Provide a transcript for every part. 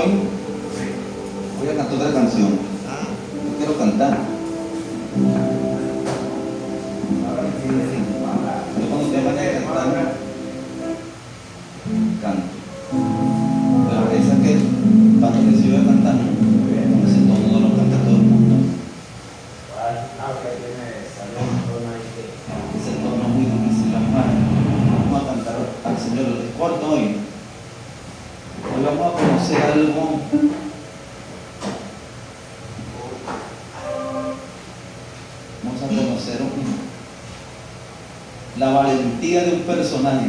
hoy voy a cantar otra canción. Yo quiero cantar. Yo cuando te vaya a cantar, canto. Pero esa que cuando recibo a cantar, ese tono no lo canta todo el mundo. Ese tono es muy difícil, hermano. Vamos a cantar al Señor. Les corto hoy. Hoy vamos a conocer algo. Vamos a conocer la valentía de un personaje.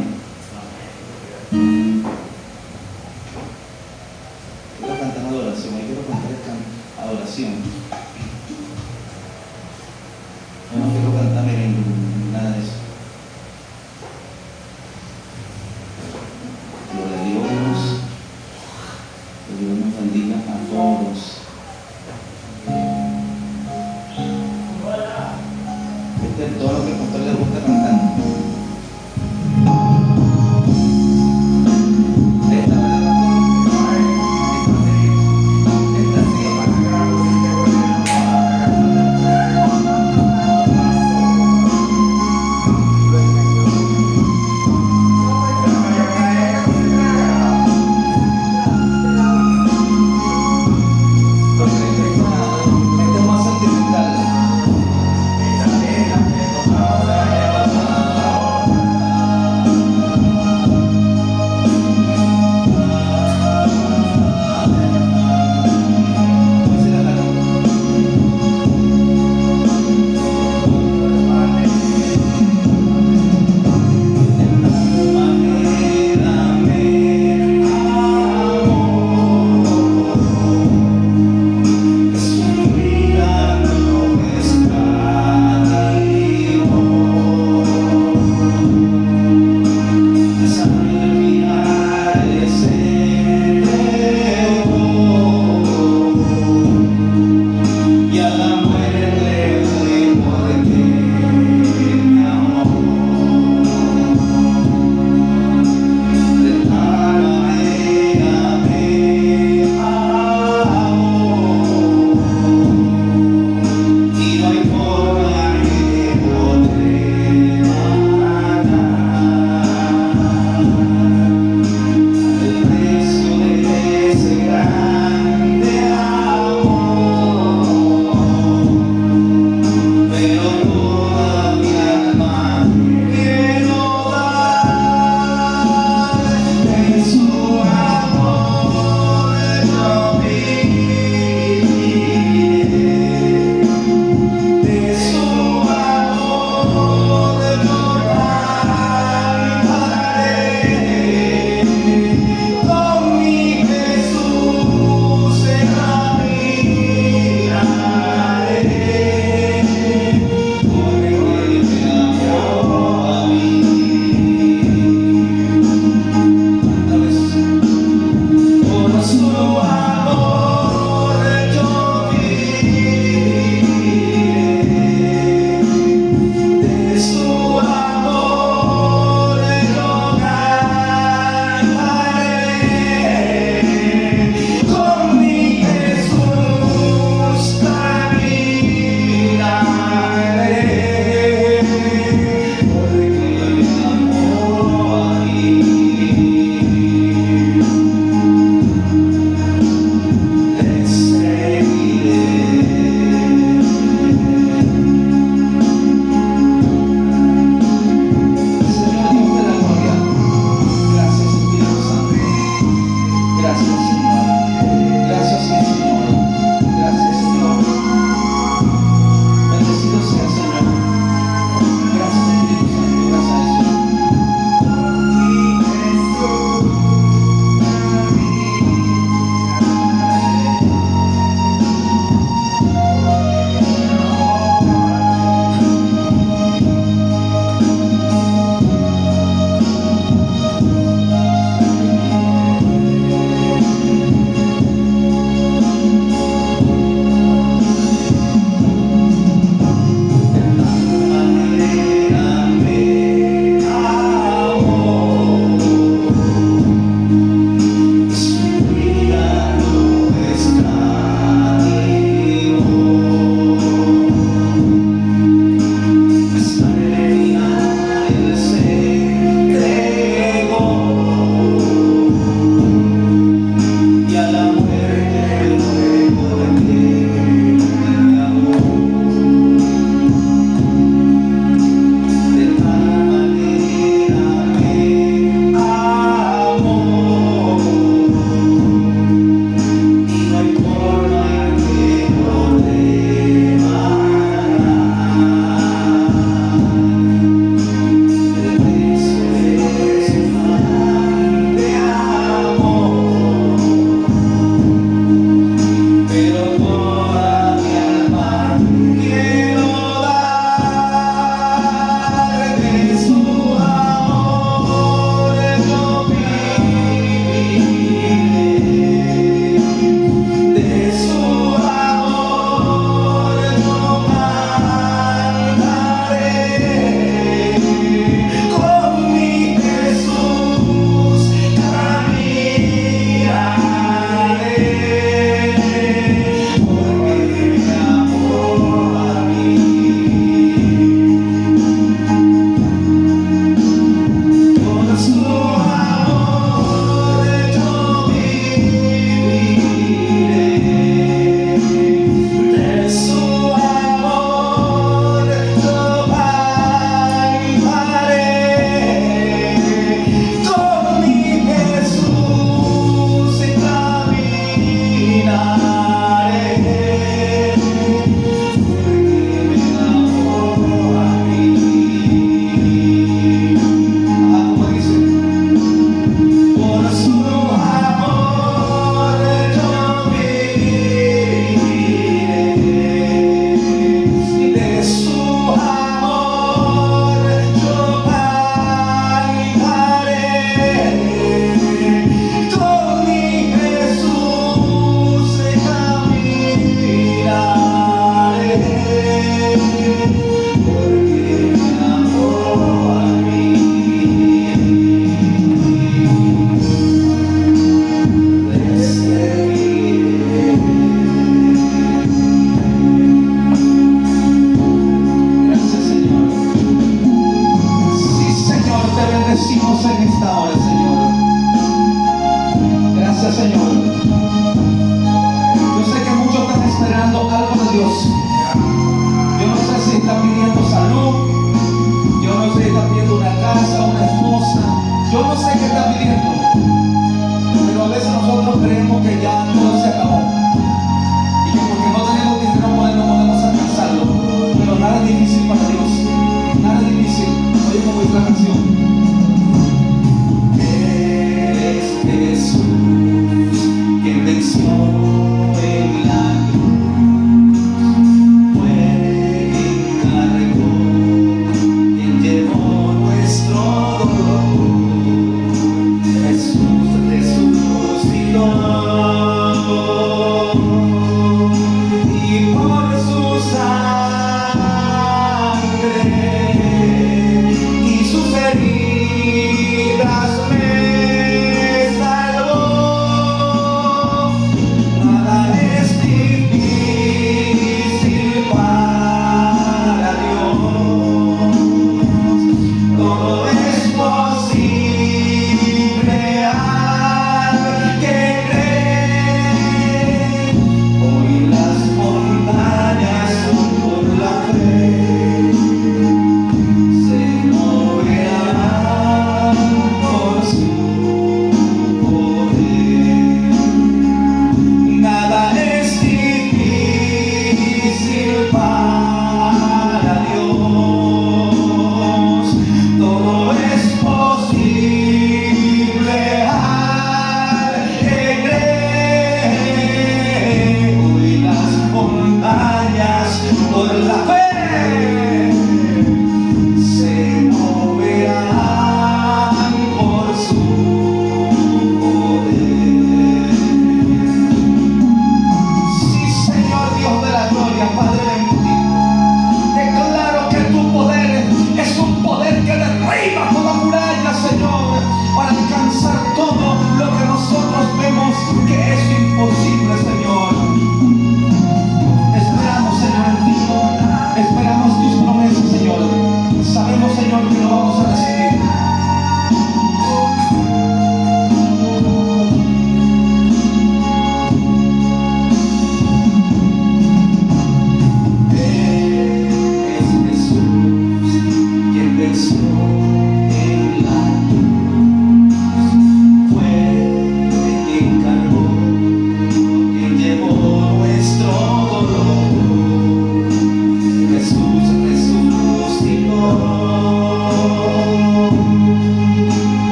Quiero cantar adoración. Hoy quiero cantar adoración. Yo no quiero cantar merengue, nada de eso. Gloria a Dios. Que Dios nos bendiga a todos. Este es todo lo que a pastor le gusta cantar. Esta sí. esperando algo de Dios. Yo no sé si está pidiendo salud, yo no sé si está pidiendo una casa, una esposa, yo no sé qué está pidiendo, pero a veces nosotros creemos que ya todo se acabó y que porque no tenemos dinero no podemos alcanzarlo, pero nada es difícil para Dios, nada es difícil. Oye, como dice la canción, eres Jesús que venció en la cruz.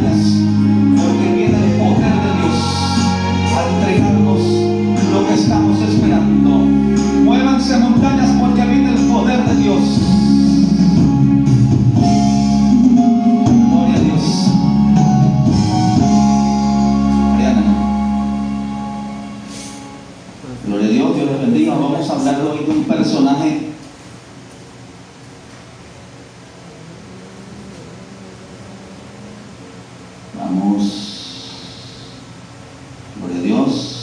montañas, porque viene el poder de Dios a entregarnos lo que estamos esperando. Muévanse montañas porque viene el poder de Dios. Gloria a Dios. Mariana. Gloria a Dios, Dios les bendiga. Vamos a hablar hoy de un personaje gloria a Dios.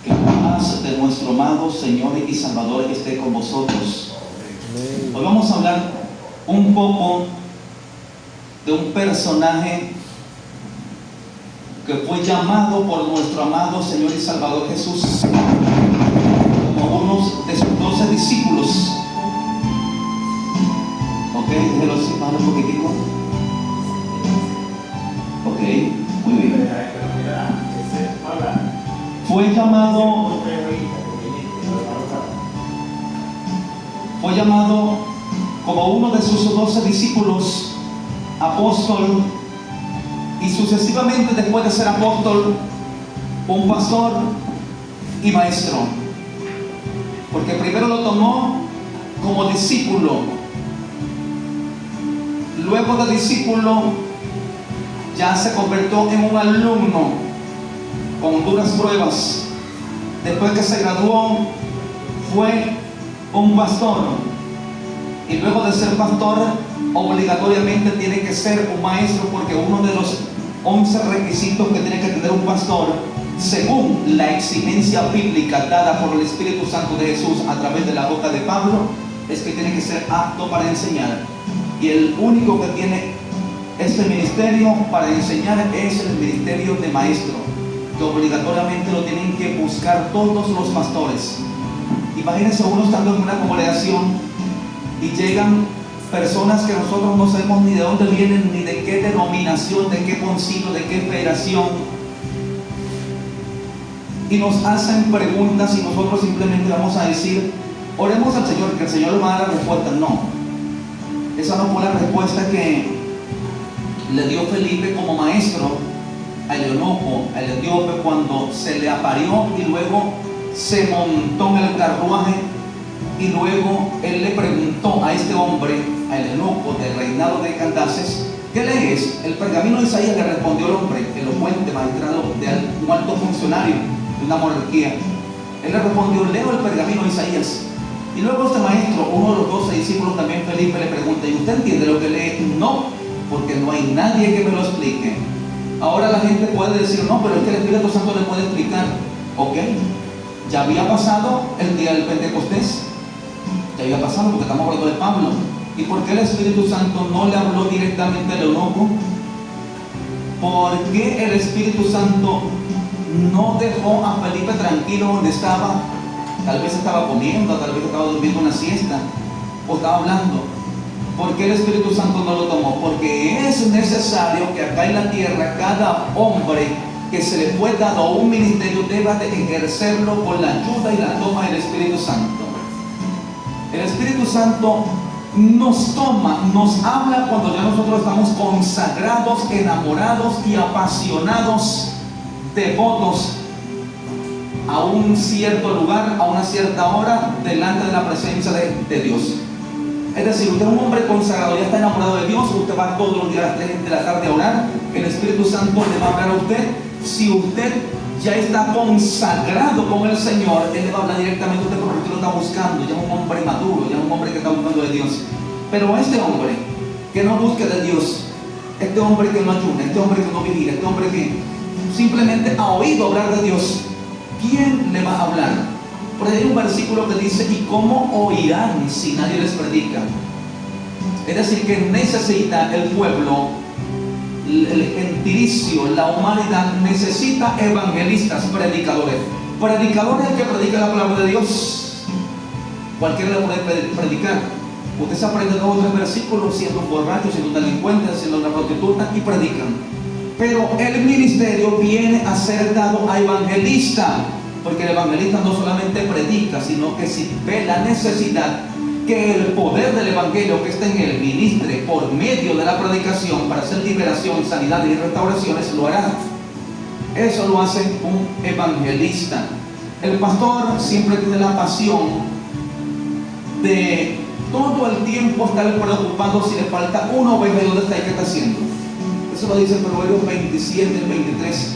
Que la paz de nuestro amado Señor y Salvador esté con vosotros. Hoy vamos a hablar un poco de un personaje que fue llamado por nuestro amado Señor y Salvador Jesús como uno de sus 12 discípulos. Ok, déjelo así, para un poquitico. Ok, muy bien. Fue llamado como uno de sus 12 discípulos, apóstol, y sucesivamente después de ser apóstol, un pastor y maestro. Porque primero lo tomó como discípulo, luego de discípulo ya se convirtió en un alumno con duras pruebas. Después que se graduó fue un pastor, y luego de ser pastor obligatoriamente tiene que ser un maestro, porque uno de los 11 requisitos que tiene que tener un pastor, según la exigencia bíblica dada por el Espíritu Santo de Jesús a través de la boca de Pablo, es que tiene que ser apto para enseñar. Y el único que tiene este ministerio para enseñar es el ministerio de maestro, que obligatoriamente lo tienen que buscar todos los pastores. Imagínense uno estando en una congregación y llegan personas que nosotros no sabemos ni de dónde vienen, ni de qué denominación, de qué concilio, de qué federación, y nos hacen preguntas y nosotros simplemente vamos a decir: oremos al Señor, que el Señor le va a dar la respuesta. No, esa no fue la respuesta que le dio Felipe como maestro al eunuco, al etíope, cuando se le aparió y luego se montó en el carruaje. Y luego él le preguntó a este hombre, al eunuco del reinado de Candaces: ¿qué lees? El pergamino de Isaías. Le respondió el hombre elocuente, magistrado de un alto funcionario de una monarquía. Él le respondió: leo el pergamino de Isaías. Y luego este maestro, uno de los 12 discípulos también, Felipe, le pregunta: ¿y usted entiende lo que lee? No, porque no hay nadie que me lo explique. Ahora la gente puede decir: no, pero es que el Espíritu Santo le puede explicar. Ok, ya había pasado el día del Pentecostés. Ya había pasado, porque estamos hablando de Pablo. ¿Y por qué el Espíritu Santo no le habló directamente al eunuco? ¿Por qué el Espíritu Santo no dejó a Felipe tranquilo donde estaba? Tal vez estaba comiendo, tal vez estaba durmiendo una siesta, o estaba hablando. ¿Por qué el Espíritu Santo no lo tomó? Porque es necesario que acá en la tierra cada hombre que se le fue dado un ministerio deba de ejercerlo con la ayuda y la toma del Espíritu Santo. El Espíritu Santo nos toma, nos habla cuando ya nosotros estamos consagrados, enamorados y apasionados, devotos a un cierto lugar, a una cierta hora, delante de la presencia de Dios. Es decir, usted es un hombre consagrado, ya está enamorado de Dios, usted va todos los días a las 3 de la tarde a orar, el Espíritu Santo le va a hablar a usted. Si usted ya está consagrado con el Señor, Él le va a hablar directamente a usted, porque usted lo está buscando. Ya es un hombre maduro, ya es un hombre que está buscando de Dios. Pero este hombre que no busque de Dios, este hombre que no ayuna, este hombre que no vigila, este hombre que simplemente ha oído hablar de Dios, ¿quién le va a hablar? Por ahí hay un versículo que dice: ¿y cómo oirán si nadie les predica? Es decir, que necesita el pueblo, el gentilicio, la humanidad necesita evangelistas, predicadores. Predicador es el que predica la palabra de Dios. Cualquiera le puede predicar. Usted se aprende 2 o 3 versículos siendo un borracho, siendo un delincuente, siendo una prostituta, y predican. Pero el ministerio viene a ser dado a evangelista. Porque el evangelista no solamente predica, sino que si ve la necesidad que el poder del evangelio que está en él ministre por medio de la predicación para hacer liberación, sanidad y restauraciones, lo hará. Eso lo hace un evangelista. El pastor siempre tiene la pasión de todo el tiempo estar preocupado si le falta una oveja y dónde está y qué está haciendo. Eso lo dice Proverbios 27, 23.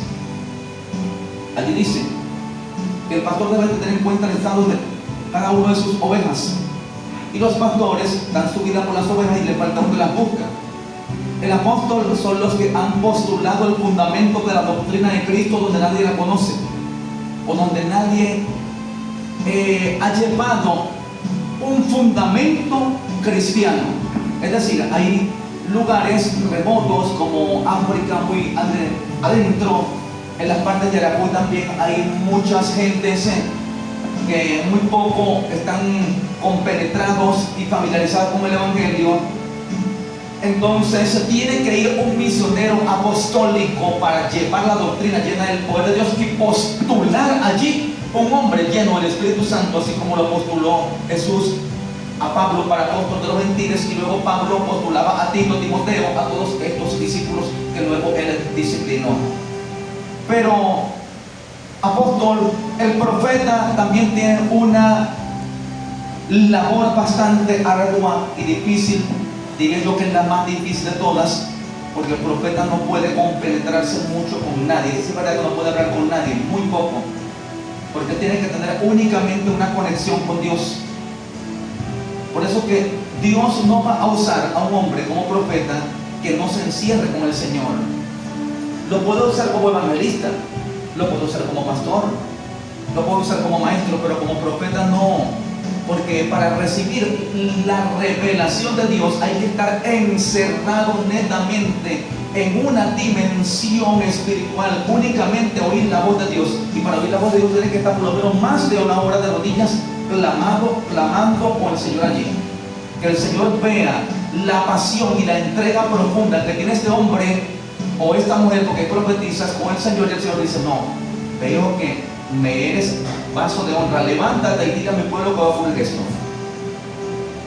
Allí dice que el pastor debe tener en cuenta el estado de cada una de sus ovejas. Y los pastores dan su vida por las ovejas y le falta uno que las busca. El apóstol son los que han postulado el fundamento de la doctrina de Cristo donde nadie la conoce, o donde nadie ha llevado un fundamento cristiano. Es decir, hay lugares remotos como África, muy adentro, en las partes de Aragón también hay muchas gentes que muy poco están compenetrados y familiarizados con el evangelio. Entonces tiene que ir un misionero apostólico para llevar la doctrina llena del poder de Dios y postular allí un hombre lleno del Espíritu Santo, así como lo postuló Jesús a Pablo para apóstol de los gentiles, y luego Pablo postulaba a Tito, Timoteo, a todos estos discípulos que luego él disciplinó. Pero apóstol, el profeta también tiene una labor bastante ardua y difícil. Diría yo que es la más difícil de todas, porque el profeta no puede compenetrarse mucho con nadie. Es verdad que no puede hablar con nadie, muy poco, porque tiene que tener únicamente una conexión con Dios. Por eso que Dios no va a usar a un hombre como profeta que no se encierre con el Señor. Lo puede usar como evangelista, lo puede usar como pastor, lo puede usar como maestro, pero como profeta no. Porque para recibir la revelación de Dios hay que estar encerrado netamente en una dimensión espiritual, únicamente oír la voz de Dios. Y para oír la voz de Dios tiene que estar por lo menos más de una hora de rodillas clamando con el Señor allí. Que el Señor vea la pasión y la entrega profunda que tiene este hombre o esta mujer, porque profetizas con el Señor, y el Señor dice: no, veo que me eres vaso de honra, levántate y dile a mi pueblo que va a ocurrir esto.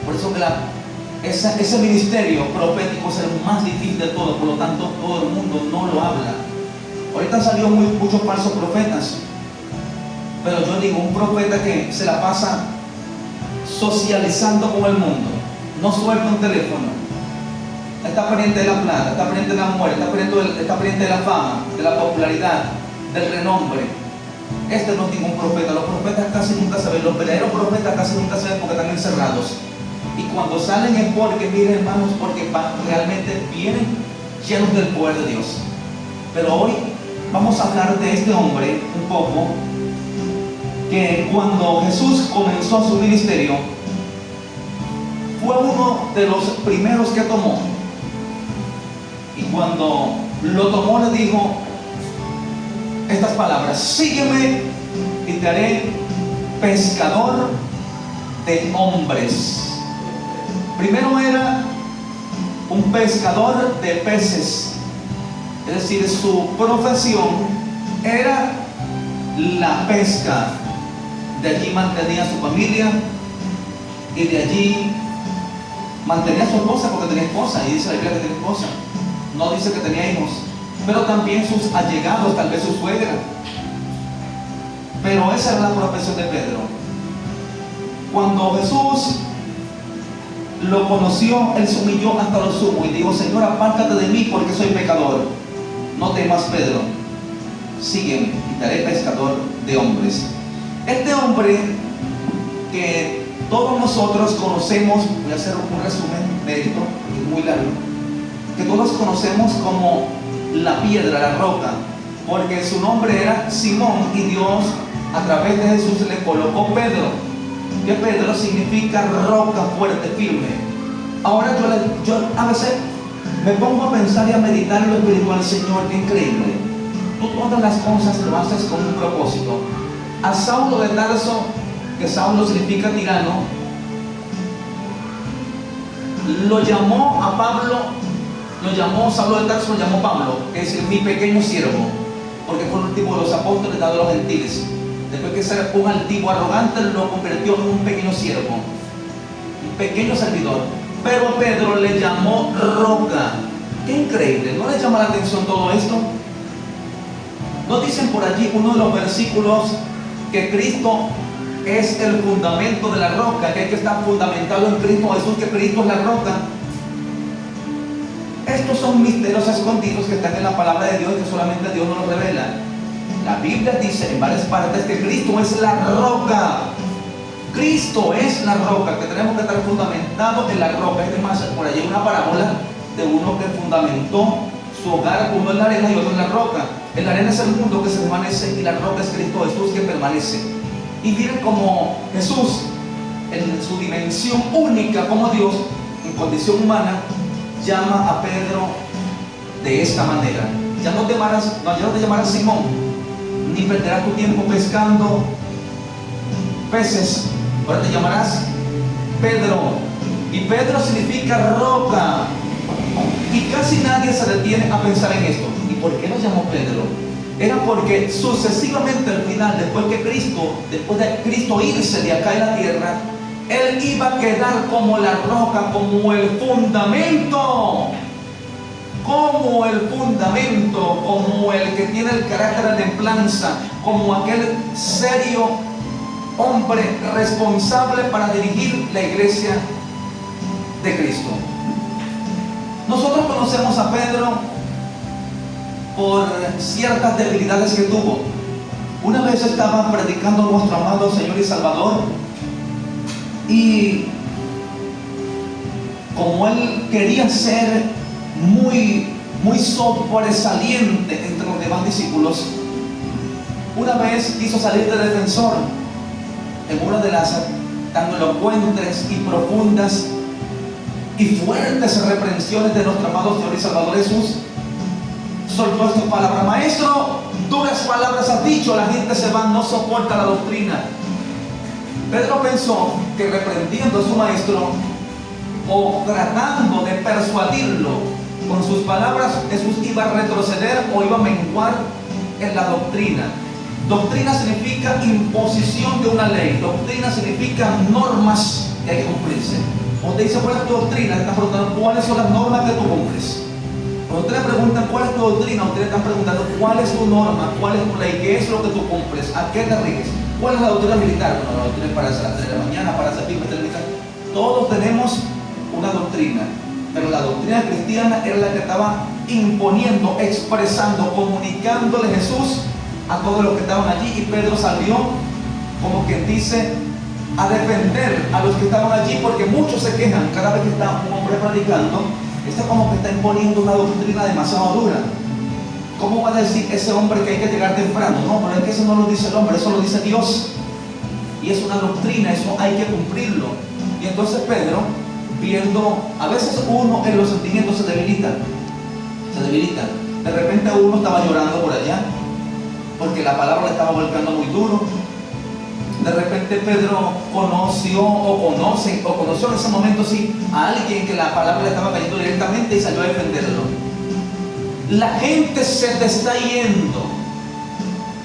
Por eso que ese ministerio profético es el más difícil de todo, por lo tanto todo el mundo no lo habla. Ahorita han salido muchos falsos profetas, pero yo digo, un profeta que se la pasa socializando con el mundo, no suelta un teléfono, está pendiente de la plata, está pendiente de la muerte, está pendiente de la fama, de la popularidad, del renombre. Este no es ningún profeta. Los profetas casi nunca se ven, los verdaderos profetas casi nunca se ven porque están encerrados. Y cuando salen es porque, miren hermanos, porque realmente vienen llenos del poder de Dios. Pero hoy vamos a hablar de este hombre un poco, que cuando Jesús comenzó su ministerio fue uno de los primeros que tomó. Y cuando lo tomó le dijo estas palabras: sígueme y te haré pescador de hombres. Primero era un pescador de peces, es decir, su profesión era la pesca. De allí mantenía a su familia y de allí mantenía a su esposa, porque tenía esposa, y dice la Biblia que tenía esposa, no dice que tenía hijos, pero también sus allegados, tal vez su suegra. Pero esa era la profesión de Pedro. Cuando Jesús lo conoció, él se humilló hasta lo sumo y dijo: Señor, apártate de mí porque soy pecador. No temas, Pedro, sígueme y te haré pescador de hombres. Este hombre que todos nosotros conocemos, voy a hacer un resumen de esto, porque es muy largo, que todos conocemos como la piedra, la roca, porque su nombre era Simón y Dios a través de Jesús le colocó Pedro, que Pedro significa roca fuerte, firme. Ahora yo a veces me pongo a pensar y a meditar en lo espiritual. Señor, qué increíble, tú todas las cosas lo haces con un propósito. A Saulo de Tarso, que Saulo significa tirano, lo llamó a Pablo, Saulo de Tarso lo llamó Pablo, que es mi pequeño siervo, porque fue el último de los apóstoles dado a los gentiles. Después de ser un altivo arrogante, lo convirtió en un pequeño siervo, un pequeño servidor. Pero Pedro le llamó roca. Qué increíble, ¿no le llama la atención todo esto? ¿No dicen por allí uno de los versículos que Cristo es el fundamento de la roca, que hay que estar fundamentado en Cristo Jesús, que Cristo es la roca? Estos son misterios escondidos que están en la palabra de Dios y que solamente Dios nos los revela. La Biblia dice en varias partes que Cristo es la roca. Cristo es la roca, que tenemos que estar fundamentados en la roca. Es más, por allí hay una parábola de uno que fundamentó su hogar, uno en la arena y otro en la roca. En la arena es el mundo que se desvanece y la roca es Cristo Jesús que permanece. Y miren cómo Jesús, en su dimensión única como Dios, en condición humana, llama a Pedro de esta manera. Ya no te llamarás Simón, ni perderás tu tiempo pescando peces. Ahora te llamarás Pedro. Y Pedro significa roca. Y casi nadie se detiene a pensar en esto. ¿Y por qué lo llamó Pedro? Era porque sucesivamente al final, después de Cristo irse de acá en la tierra, Él iba a quedar como la roca, como el fundamento. Como el fundamento, como el que tiene el carácter de templanza, como aquel serio hombre responsable para dirigir la iglesia de Cristo. Nosotros conocemos a Pedro por ciertas debilidades que tuvo. Una vez estaba predicando nuestro amado Señor y Salvador, y como él quería ser muy sobresaliente entre los demás discípulos, una vez quiso salir de defensor en una de las tan elocuentes y profundas y fuertes reprensiones de nuestro amado Señor y Salvador Jesús. Soltó esta palabra: maestro, duras palabras has dicho, la gente se va, no soporta la doctrina. Pedro pensó que reprendiendo a su maestro o tratando de persuadirlo con sus palabras, Jesús iba a retroceder o iba a menguar en la doctrina. Doctrina significa imposición de una ley. Doctrina significa normas que hay que cumplirse. Cuando te dice cuál es tu doctrina, te están preguntando cuáles son las normas que tú cumples. Cuando ustedes preguntan cuál es tu doctrina, ustedes están preguntando cuál es tu norma, cuál es tu ley, qué es lo que tú cumples, a qué te riges. ¿Cuál es la doctrina militar? Bueno, la doctrina es para hacer a las 3 de la mañana, para servir, militar. Todos tenemos una doctrina, pero la doctrina cristiana era la que estaba imponiendo, expresando, comunicándole Jesús a todos los que estaban allí. Y Pedro salió, como quien dice, a defender a los que estaban allí, porque muchos se quejan cada vez que está un hombre predicando. Está como que está imponiendo una doctrina demasiado dura. ¿Cómo va a decir ese hombre que hay que llegar temprano? No, pero es que eso no lo dice el hombre, eso lo dice Dios. Y es una doctrina, eso hay que cumplirlo. Y entonces Pedro, viendo, a veces uno en los sentimientos se debilita. De repente uno estaba llorando por allá, porque la palabra le estaba volcando muy duro. De repente Pedro conoció en ese momento sí a alguien que la palabra le estaba cayendo directamente y salió a defenderlo. La gente se te está yendo,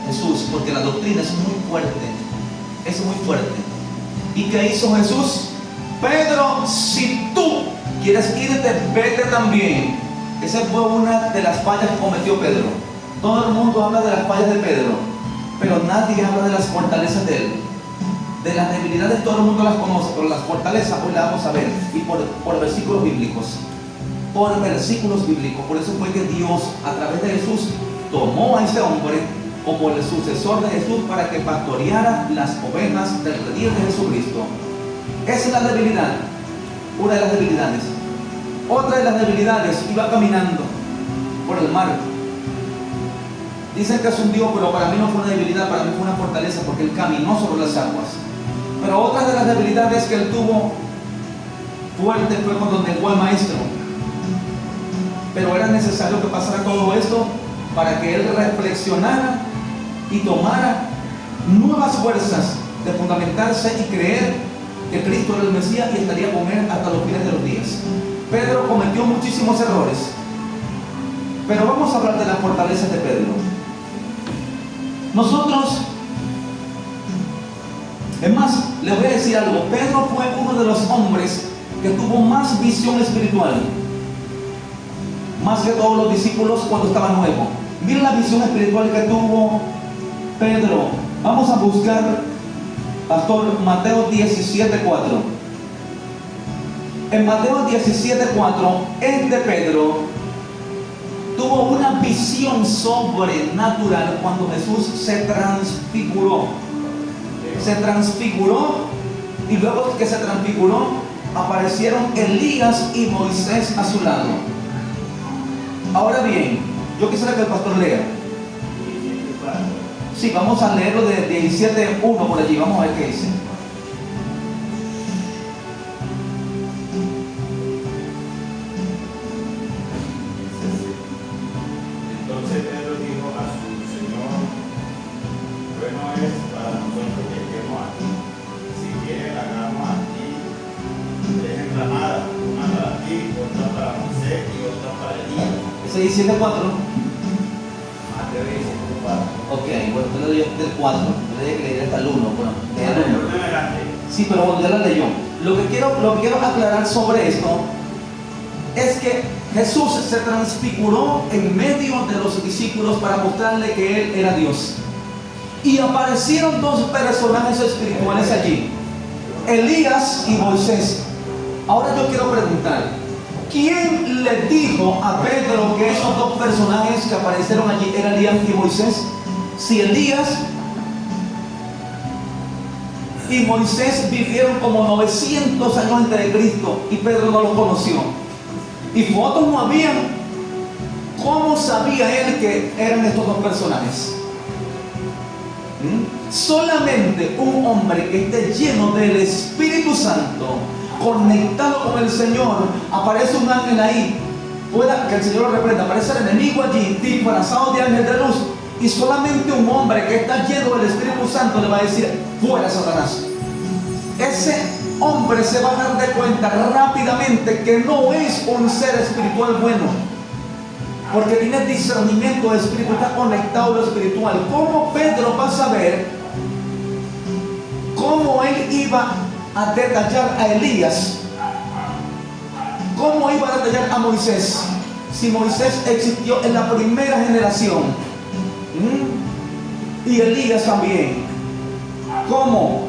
Jesús, porque la doctrina es muy fuerte. ¿Y qué hizo Jesús? Pedro, si tú quieres irte, vete también. Esa fue una de las fallas que cometió Pedro. Todo el mundo habla de las fallas de Pedro, pero nadie habla de las fortalezas de él. De las debilidades todo el mundo las conoce, pero las fortalezas hoy las vamos a ver, y por versículos bíblicos. Por eso fue que Dios, a través de Jesús, tomó a ese hombre como el sucesor de Jesús para que pastoreara las ovejas del redil de Jesucristo. Esa es la debilidad, una de las debilidades. Otra de las debilidades: iba caminando por el mar. Dicen que es un Dios, pero para mí no fue una debilidad, para mí fue una fortaleza, porque él caminó sobre las aguas. Pero otra de las debilidades que él tuvo fuerte fue cuando negó al maestro. Pero era necesario que pasara todo esto para que él reflexionara y tomara nuevas fuerzas de fundamentarse y creer que Cristo era el Mesías y estaría con él hasta los fines de los días. Pedro cometió muchísimos errores, pero vamos a hablar de las fortalezas de Pedro. Nosotros Es más, les voy a decir algo. Pedro fue uno de los hombres que tuvo más visión espiritual, más que todos los discípulos cuando estaba nuevo. Miren la visión espiritual que tuvo Pedro. Vamos a buscar, pastor, Mateo 17:4. En Mateo 17:4, Pedro tuvo una visión sobrenatural cuando Jesús se transfiguró. Se transfiguró, y luego que se transfiguró, aparecieron Elías y Moisés a su lado. Ahora bien, yo quisiera que el pastor lea. Sí, vamos a leerlo de 17:1 por allí, vamos a ver qué dice. Entonces Pedro dijo a su Señor: bueno es para nosotros que estemos aquí. Si quieres, hagamos aquí 3 enramadas, una para ti, otra para Moisés y otra para Elías. Ese 17:4. Mateo 17:4. Ok, bueno, usted lo leyó del 4, le dije que leer hasta el 1. Bueno, Para el orden adelante. sí, pero bueno, ya la leyó. Lo que quiero aclarar sobre esto es que Jesús se transfiguró en medio de los discípulos para mostrarle que Él era Dios. Y aparecieron 2 personajes espirituales allí, Elías y Moisés. Ahora yo quiero preguntar, ¿quién le dijo a Pedro que esos 2 personajes que aparecieron allí eran Elías y Moisés? Si Elías y Moisés vivieron como 900 años antes de Cristo y Pedro no los conoció, y fotos no habían, ¿cómo sabía él que eran estos 2 personajes? Solamente un hombre que esté lleno del Espíritu Santo, conectado con el Señor, aparece un ángel ahí, pueda que el Señor lo reprenda, aparece el enemigo allí disfrazado de ángel de luz, y solamente un hombre que está lleno del Espíritu Santo le va a decir: fuera, Satanás. Ese hombre se va a dar de cuenta rápidamente que no es un ser espiritual bueno, porque tiene discernimiento de espíritu, está conectado a lo espiritual. ¿Cómo Pedro va a saber cómo él iba a detallar a Elías? ¿Cómo iba a detallar a Moisés? Si Moisés existió en la primera generación, y Elías también. ¿Cómo?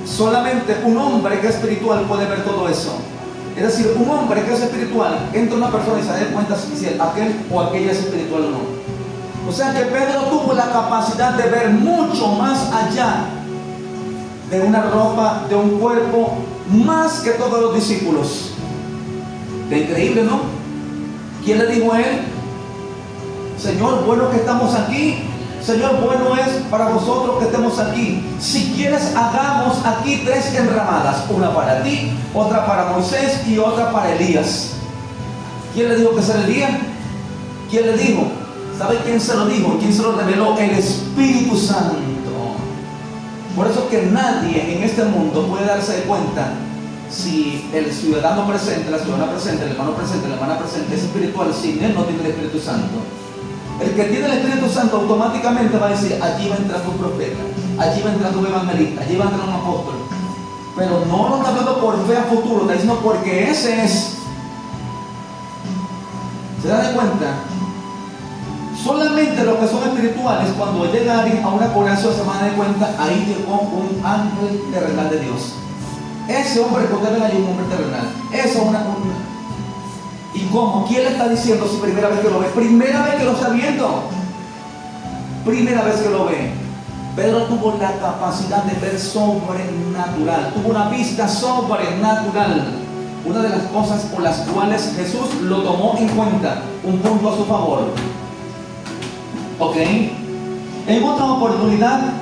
Solamente un hombre que es espiritual puede ver todo eso. Es decir, un hombre que es espiritual, entra una persona y se da cuenta si aquel o aquella es espiritual o no. O sea que Pedro tuvo la capacidad de ver mucho más allá de una ropa, de un cuerpo, más que todos los discípulos. Qué increíble, ¿no? ¿Quién le dijo a él? Señor, bueno que estamos aquí. Señor, bueno es para vosotros que estemos aquí. Si quieres, hagamos aquí 3 enramadas, una para ti, otra para Moisés y otra para Elías. ¿Quién le dijo que ser Elías? ¿Quién le dijo? ¿Sabe quién se lo dijo? ¿Quién se lo reveló? El Espíritu Santo. Por eso que nadie en este mundo puede darse cuenta si el ciudadano presente, la ciudadana presente, el hermano presente, la hermana presente es espiritual, si él no tiene el Espíritu Santo. El que tiene el Espíritu Santo automáticamente va a decir: allí va a entrar un profeta, allí va a entrar un evangelista, allí va a entrar un apóstol. Pero no lo está hablando por fe a futuro, está diciendo porque ese es. ¿Se da de cuenta? Solamente los que son espirituales, cuando llega alguien a una congregación, se van a dar cuenta: ahí llegó un ángel terrenal de Dios. Ese hombre que ustedes ven allí es un hombre terrenal. Eso es una. ¿Y cómo? ¿Quién le está diciendo si primera vez que lo ve? Primera vez que lo está viendo. Primera vez que lo ve. Pedro tuvo la capacidad de ver sobrenatural. Tuvo una vista sobrenatural. Una de las cosas por las cuales Jesús lo tomó en cuenta. Un punto a su favor. ¿Ok? En otra oportunidad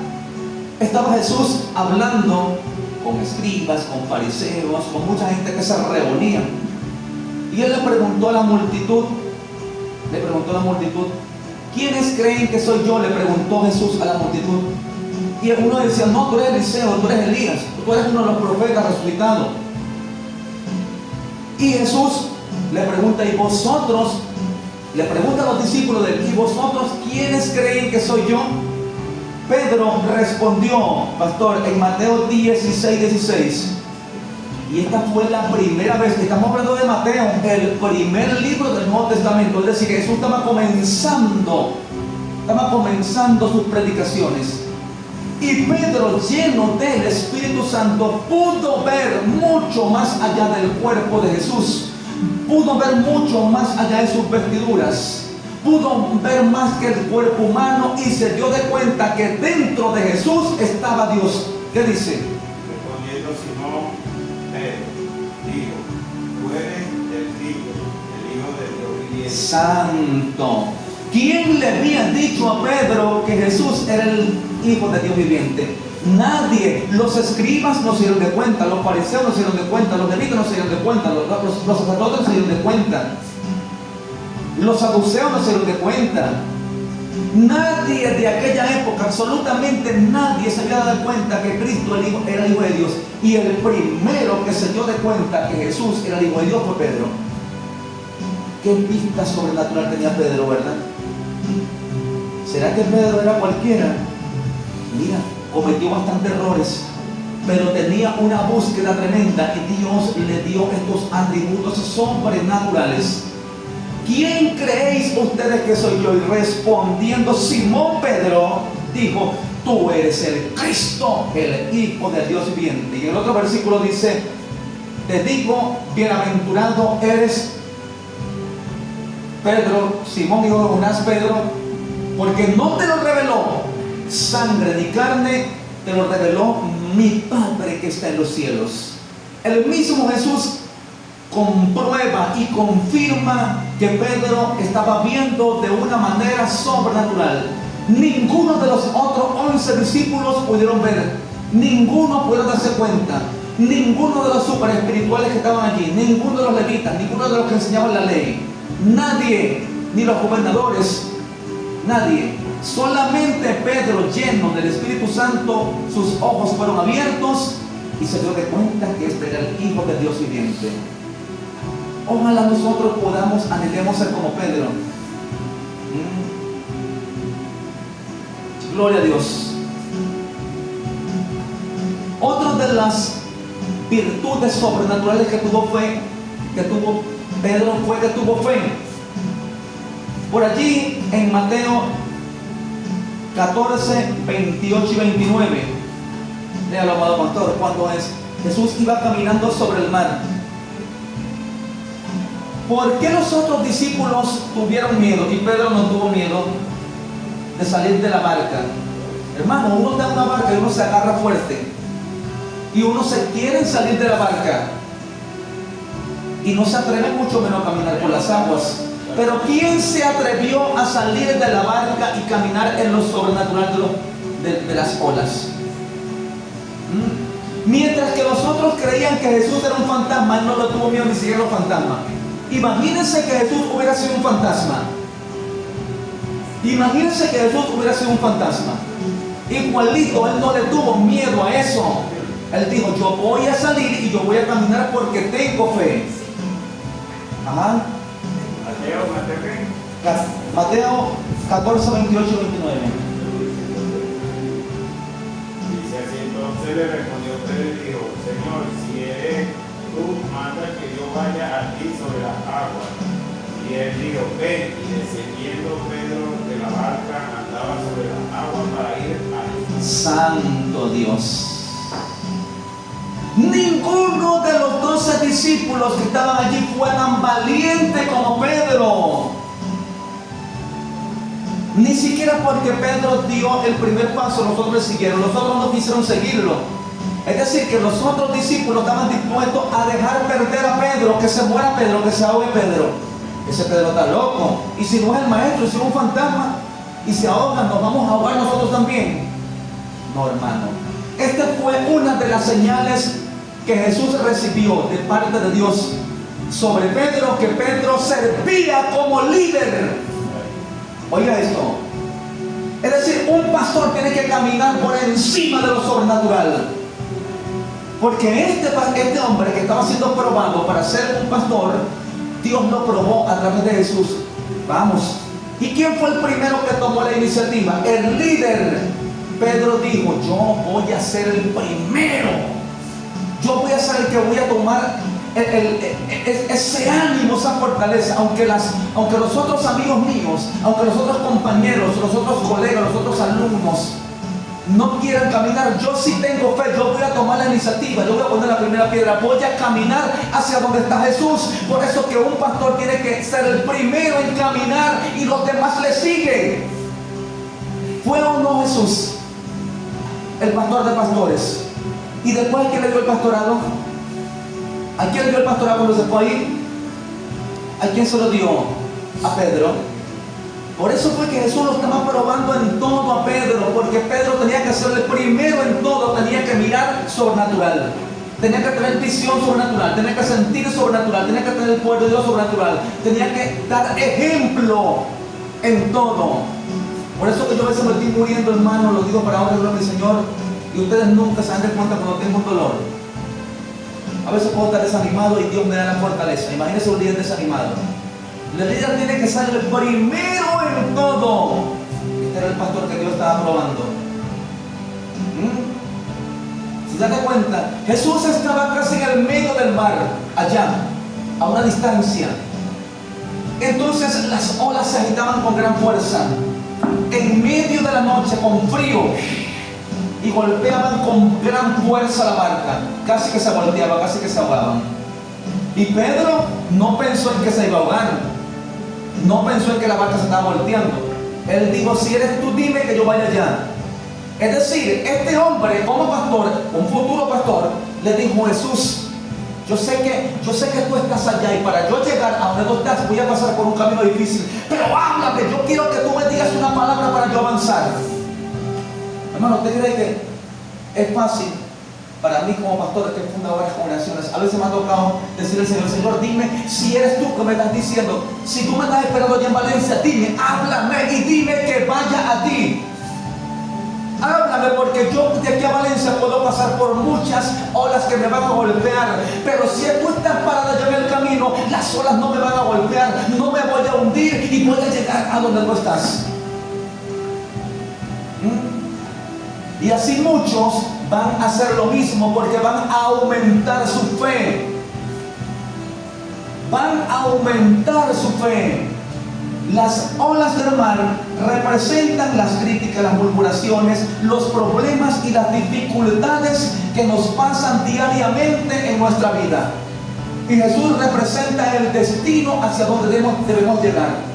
estaba Jesús hablando con escribas, con fariseos, con mucha gente que se reunía. Y él le preguntó a la multitud, ¿quiénes creen que soy yo? Le preguntó Jesús a la multitud. Y uno decía: no, tú eres Eliseo, tú eres Elías, tú eres uno de los profetas resucitados. Y Jesús le pregunta: ¿y vosotros? Le pregunta a los discípulos de él: ¿y vosotros quiénes creen que soy yo? Pedro respondió, pastor, en Mateo 16:16. Y esta fue la primera vez que estamos hablando de Mateo, el primer libro del Nuevo Testamento. Es decir, Jesús estaba comenzando sus predicaciones. Y Pedro, lleno del Espíritu Santo, pudo ver mucho más allá del cuerpo de Jesús. Pudo ver mucho más allá de sus vestiduras. Pudo ver más que el cuerpo humano y se dio de cuenta que dentro de Jesús estaba Dios. ¿Qué dice? Respondiendo Simón, dijo, tú eres el Hijo de Dios viviente. Santo. ¿Quién le había dicho a Pedro que Jesús era el Hijo de Dios viviente? Nadie. Los escribas no se dieron de cuenta, los fariseos no se dieron de cuenta, los levitas no se dieron de cuenta, los sacerdotes no se dieron de cuenta, los saduceos no se dieron de cuenta. Nadie de aquella época, absolutamente nadie se había dado cuenta que Cristo era el Hijo de Dios. Y el primero que se dio de cuenta que Jesús era el Hijo de Dios fue Pedro. ¿Qué vista sobrenatural tenía Pedro, verdad? ¿Será que Pedro era cualquiera? Mira, cometió bastantes errores, pero tenía una búsqueda tremenda y Dios le dio estos atributos sobrenaturales. ¿Quién creéis ustedes que soy yo? Y respondiendo Simón Pedro, dijo, tú eres el Cristo, el Hijo de Dios viviente. Y en el otro versículo dice, te digo, bienaventurado eres Pedro, Simón hijo de Jonás, Pedro, porque no te lo reveló sangre ni carne, te lo reveló mi Padre que está en los cielos. El mismo Jesús comprueba y confirma que Pedro estaba viendo de una manera sobrenatural. Ninguno de los otros 11 discípulos pudieron ver, ninguno pudo darse cuenta, ninguno de los super espirituales que estaban allí, ninguno de los levitas, ninguno de los que enseñaban la ley, nadie, ni los gobernadores, nadie. Solamente Pedro, lleno del Espíritu Santo, sus ojos fueron abiertos y se dio de cuenta que este era el Hijo de Dios viviente. Ojalá nosotros anhelemos ser como Pedro. Gloria a Dios. Otra de las virtudes sobrenaturales que tuvo Pedro fue que tuvo fe. Por allí en Mateo 14, 28 y 29, léalo, amado pastor, cuando Jesús iba caminando sobre el mar. ¿Por qué los otros discípulos tuvieron miedo y Pedro no tuvo miedo de salir de la barca? Hermano, uno está en una barca y uno se agarra fuerte y uno se quiere salir de la barca y no se atreve mucho menos a caminar por las aguas. Pero ¿quién se atrevió a salir de la barca y caminar en lo sobrenatural de las olas? Mientras que los otros creían que Jesús era un fantasma, él no le tuvo miedo ni siquiera a los fantasmas. Imagínense que Jesús hubiera sido un fantasma. Imagínense que Jesús hubiera sido un fantasma. Igualito, él no le tuvo miedo a eso. Él dijo, yo voy a salir y yo voy a caminar porque tengo fe. Ajá. Mateo 14, 28 y 29. Dice así, entonces le respondió Pedro y dijo, Señor, si eres tú, manda que yo vaya a ti sobre las aguas. Y él dijo, ven. Y descendiendo Pedro de la barca, andaba sobre las aguas para ir a Jesús. Santo Dios. Ninguno de los 12 discípulos que estaban allí fue tan valiente como Pedro. Ni siquiera porque Pedro dio el primer paso, los otros le siguieron, los otros no quisieron seguirlo. Es decir, que los otros discípulos estaban dispuestos a dejar perder a Pedro, que se muera Pedro, que se ahogue Pedro. Ese Pedro está loco. Y si no es el maestro, si es un fantasma, y se ahogan, nos vamos a ahogar nosotros también. No, hermano. Esta fue una de las señales que Jesús recibió de parte de Dios sobre Pedro, que Pedro servía como líder. Oiga esto. Es decir, un pastor tiene que caminar por encima de lo sobrenatural. Porque este hombre que estaba siendo probado para ser un pastor, Dios lo probó a través de Jesús. Vamos. ¿Y quién fue el primero que tomó la iniciativa? El líder. Pedro dijo, yo voy a ser el primero. Yo voy a ser el que voy a tomar ese ánimo, esa fortaleza. Aunque los otros amigos míos, aunque los otros compañeros, los otros colegas, los otros alumnos no quieran caminar, yo sí tengo fe. Yo voy a tomar la iniciativa, yo voy a poner la primera piedra, voy a caminar hacia donde está Jesús. Por eso que un pastor tiene que ser el primero en caminar y los demás le siguen. ¿Fue o no Jesús el pastor de pastores? ¿Y después a quién le dio el pastorado? ¿A quién le dio el pastorado cuando se fue ahí? ¿A quién se lo dio? A Pedro. Por eso fue que Jesús lo estaba probando en todo a Pedro, porque Pedro tenía que ser el primero en todo, tenía que mirar sobrenatural, tenía que tener visión sobrenatural, tenía que sentir sobrenatural, tenía que tener el poder de Dios sobrenatural, tenía que dar ejemplo en todo. Por eso que yo a veces me estoy muriendo, hermano, lo digo para honra de mi Señor, y ustedes nunca se dan cuenta cuando tengo un dolor. A veces puedo estar desanimado y Dios me da la fortaleza. Imagínense un líder desanimado. El líder tiene que ser el primero en todo. Este era el pastor que Dios estaba probando. ¿Se dan cuenta? Jesús estaba casi en el medio del mar, allá, a una distancia. Entonces las olas se agitaban con gran fuerza, en medio de la noche, con frío, y golpeaban con gran fuerza la barca. Casi que se volteaba, casi que se ahogaban. Y Pedro no pensó en que se iba a ahogar. No pensó en que la barca se estaba volteando. Él dijo, si eres tú, dime que yo vaya allá. Es decir, este hombre como pastor, un futuro pastor, le dijo, Jesús, yo sé que tú estás allá, y para yo llegar a donde tú estás voy a pasar por un camino difícil, pero háblame, yo quiero que tú me digas una palabra para yo avanzar. Hermano, usted cree que es fácil para mí como pastor que funda varias congregaciones? A veces me ha tocado decirle al Señor, Señor, dime si eres tú que me estás diciendo. Si tú me estás esperando allá en Valencia, dime, háblame y dime que vaya a ti. Háblame, porque yo de aquí a Valencia puedo pasar por muchas olas que me van a golpear, pero si tú estás parado allá en el camino, las olas no me van a golpear, no me voy a hundir y voy a llegar a donde tú estás. Y así muchos van a hacer lo mismo, porque van a aumentar su fe. Van a aumentar su fe. Las olas del mar representan las críticas, las murmuraciones, los problemas y las dificultades que nos pasan diariamente en nuestra vida. Y Jesús representa el destino hacia donde debemos llegar.